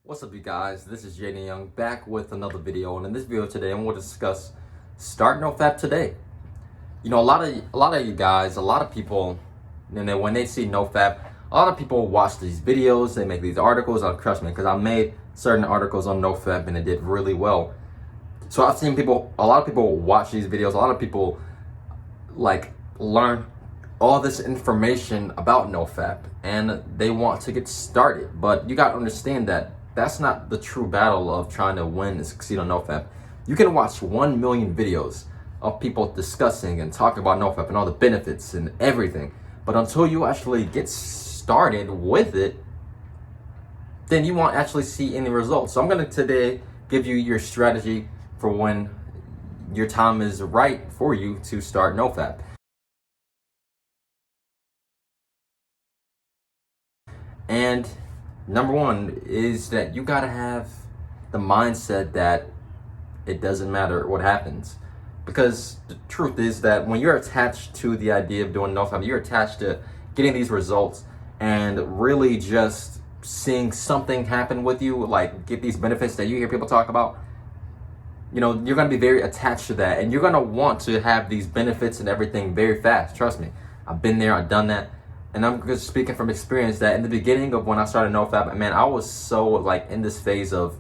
What's up, you guys? This is Jayden Young back with another video, and in this video today, I'm going to discuss start NoFap today. You know, a lot of you guys, a lot of people, when they see NoFap, a lot of people watch these videos, they make these articles. Trust me, because I made certain articles on NoFap and it did really well. So I've seen a lot of people watch these videos. A lot of people learn all this information about NoFap and they want to get started, but you got to understand that that's not the true battle of trying to win and succeed on NoFap. You can watch 1 million videos of people discussing and talking about NoFap and all the benefits and everything, but until you actually get started with it, then you won't actually see any results. So I'm going to today give you your strategy for when your time is right for you to start NoFap. And number one is that you gotta have the mindset that it doesn't matter what happens. Because the truth is that when you're attached to the idea of doing NoFap, you're attached to getting these results and really just seeing something happen with you, like get these benefits that you hear people talk about. You know, you're gonna be very attached to that and you're gonna want to have these benefits and everything very fast. Trust me, I've been there, I've done that. And I'm just speaking from experience that in the beginning of when I started NoFap, man, I was so in this phase of,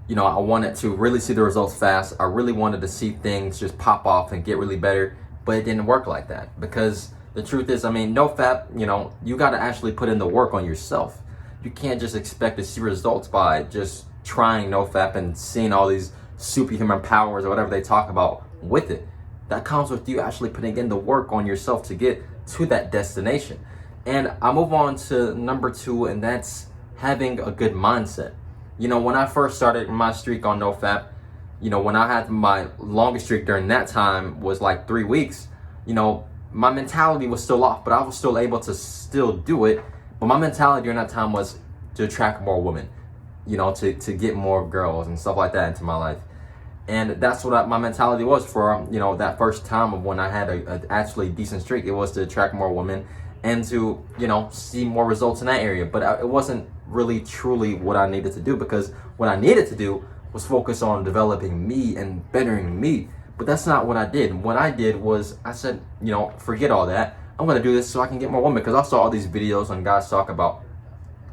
you know, I wanted to really see the results fast. I really wanted to see things just pop off and get really better, but it didn't work like that. Because the truth is, NoFap, you know, you got to actually put in the work on yourself. You can't just expect to see results by just trying NoFap and seeing all these superhuman powers or whatever they talk about with it. That comes with you actually putting in the work on yourself to get to that destination. And I move on to number 2, and that's having a good mindset. You know, when I first started my streak on NoFap, you know, when I had my longest streak during that time was like 3 weeks, you know, my mentality was still off, but I was still able to still do it. But my mentality during that time was to attract more women, you know, to get more girls and stuff like that into my life. And that's what my mentality was for, you know, that first time of when I had a actually decent streak. It was to attract more women and to, you know, see more results in that area. But it wasn't really truly what I needed to do, because what I needed to do was focus on developing me and bettering me. But that's not what I did. What I did was I said, you know, forget all that. I'm going to do this so I can get more women, because I saw all these videos on guys talk about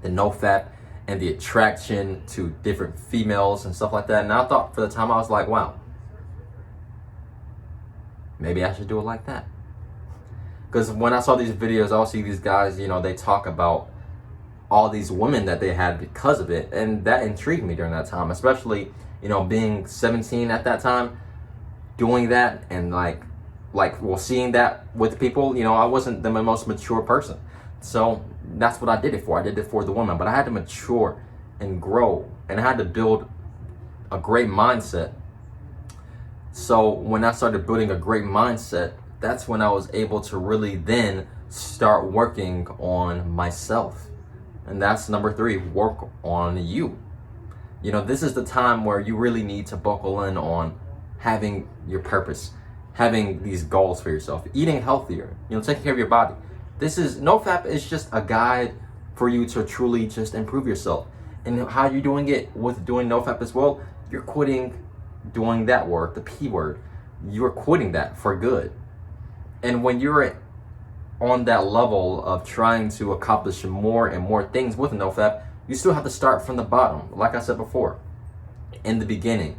the NoFap and the attraction to different females and stuff like that. And I thought for the time, I was like, wow, maybe I should do it like that. Because when I saw these videos, I would see these guys, you know, they talk about all these women that they had because of it. And that intrigued me during that time, especially, you know, being 17 at that time, doing that and seeing that with people. You know, I wasn't the most mature person. So that's what I did it for. I did it for the woman, but I had to mature and grow, and I had to build a great mindset. So when I started building a great mindset, that's when I was able to really then start working on myself. And that's number 3, work on you. You know, this is the time where you really need to buckle in on having your purpose, having these goals for yourself, eating healthier, you know, taking care of your body. NoFap is just a guide for you to truly just improve yourself. And how you're doing it with doing NoFap as well, you're quitting doing that word, the P word. You're quitting that for good. And when you're on that level of trying to accomplish more and more things with NoFap, you still have to start from the bottom. Like I said before, in the beginning,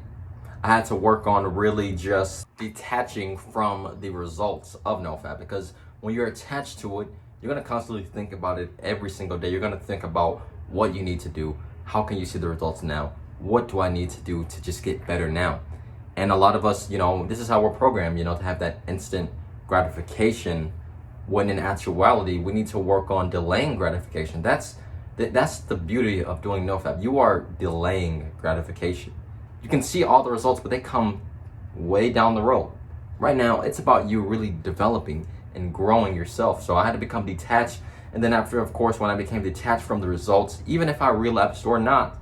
I had to work on really just detaching from the results of NoFap, because when you're attached to it, you're going to constantly think about it every single day. You're going to think about what you need to do. How can you see the results now? What do I need to do to just get better now? And a lot of us, you know, this is how we're programmed, you know, to have that instant gratification, when in actuality, we need to work on delaying gratification. That's the beauty of doing NoFap. You are delaying gratification. You can see all the results, but they come way down the road. Right now, it's about you really developing and growing yourself. So I had to become detached. And then after, of course, when I became detached from the results, even if I relapsed or not,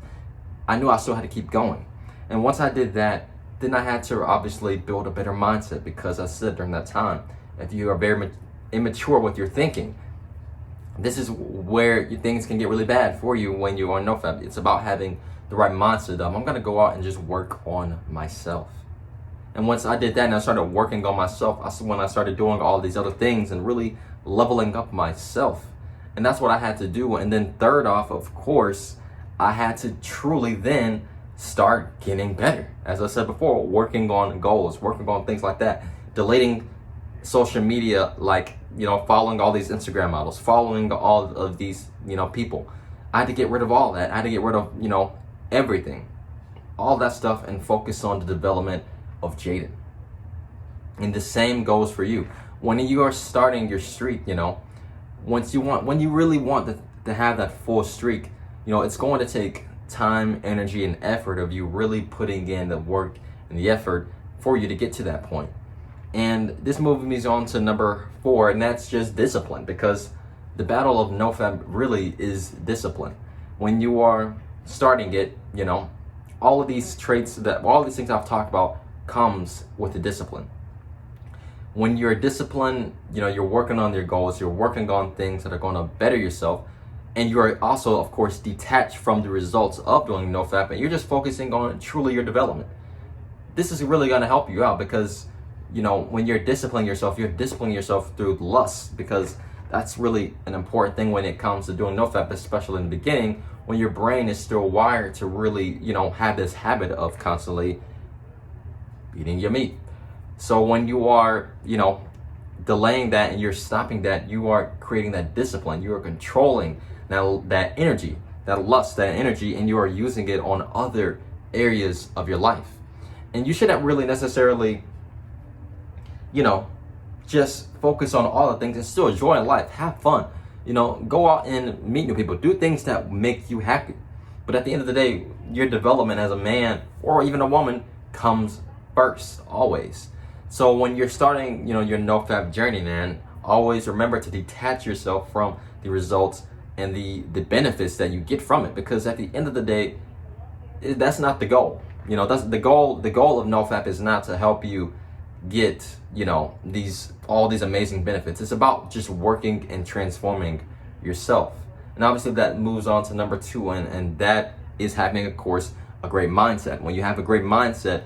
I knew I still had to keep going. And once I did that, then I had to obviously build a better mindset, because I said during that time, if you are very immature with your thinking, this is where things can get really bad for you when you're on NoFap. It's about having the right mindset of, I'm going to go out and just work on myself. And once I did that and I started working on myself, when I started doing all these other things and really leveling up myself. And that's what I had to do. And then third off, of course, I had to truly then start getting better. As I said before, working on goals, working on things like that, deleting social media, like, following all these Instagram models, following all of these, people. I had to get rid of all that. I had to get rid of, everything, all that stuff, and focus on the development of Jayden. And the same goes for you. When you are starting your streak, when you really want to have that full streak, it's going to take time, energy, and effort of you really putting in the work and the effort for you to get to that point. And this moves me on to number 4, and that's just discipline, because the battle of NoFap really is discipline. When you are starting it, all of these traits, all these things I've talked about comes with the discipline. When you're disciplined, you're working on your goals, you're working on things that are going to better yourself, and you're also, of course, detached from the results of doing NoFap, and you're just focusing on truly your development. This is really going to help you out, because when you're disciplining yourself through lust, because that's really an important thing when it comes to doing NoFap, especially in the beginning, when your brain is still wired to really, have this habit of constantly eating your meat. So when you are, delaying that and you're stopping that, you are creating that discipline. You are controlling that energy, that lust, that energy, and you are using it on other areas of your life. And you shouldn't really necessarily, just focus on all the things and still enjoy life. Have fun. Go out and meet new people. Do things that make you happy. But at the end of the day, your development as a man or even a woman comes first, always. So when you're starting, your NoFap journey, man, always remember to detach yourself from the results and the benefits that you get from it. Because at the end of the day, that's not the goal. That's the goal. The goal of NoFap is not to help you get, all these amazing benefits. It's about just working and transforming yourself. And obviously that moves on to number 2, and that is having, of course, a great mindset. When you have a great mindset,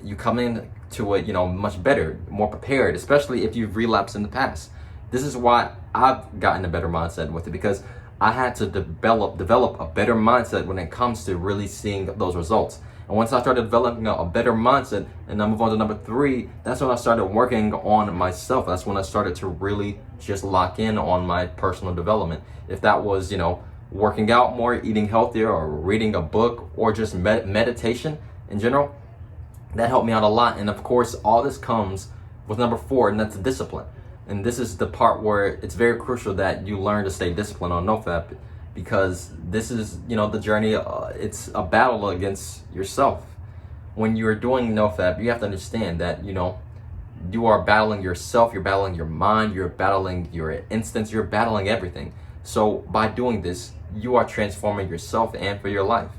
you come into it, much better, more prepared, especially if you've relapsed in the past. This is why I've gotten a better mindset with it, because I had to develop a better mindset when it comes to really seeing those results. And once I started developing a better mindset, and I move on to number 3, that's when I started working on myself. That's when I started to really just lock in on my personal development. If that was, working out more, eating healthier, or reading a book, or just meditation in general, that helped me out a lot. And of course, all this comes with number 4, and that's discipline. And this is the part where it's very crucial that you learn to stay disciplined on NoFap, because this is, the journey. It's a battle against yourself. When you're doing NoFap, you have to understand that, you are battling yourself, you're battling your mind, you're battling your instincts, you're battling everything. So by doing this, you are transforming yourself and for your life.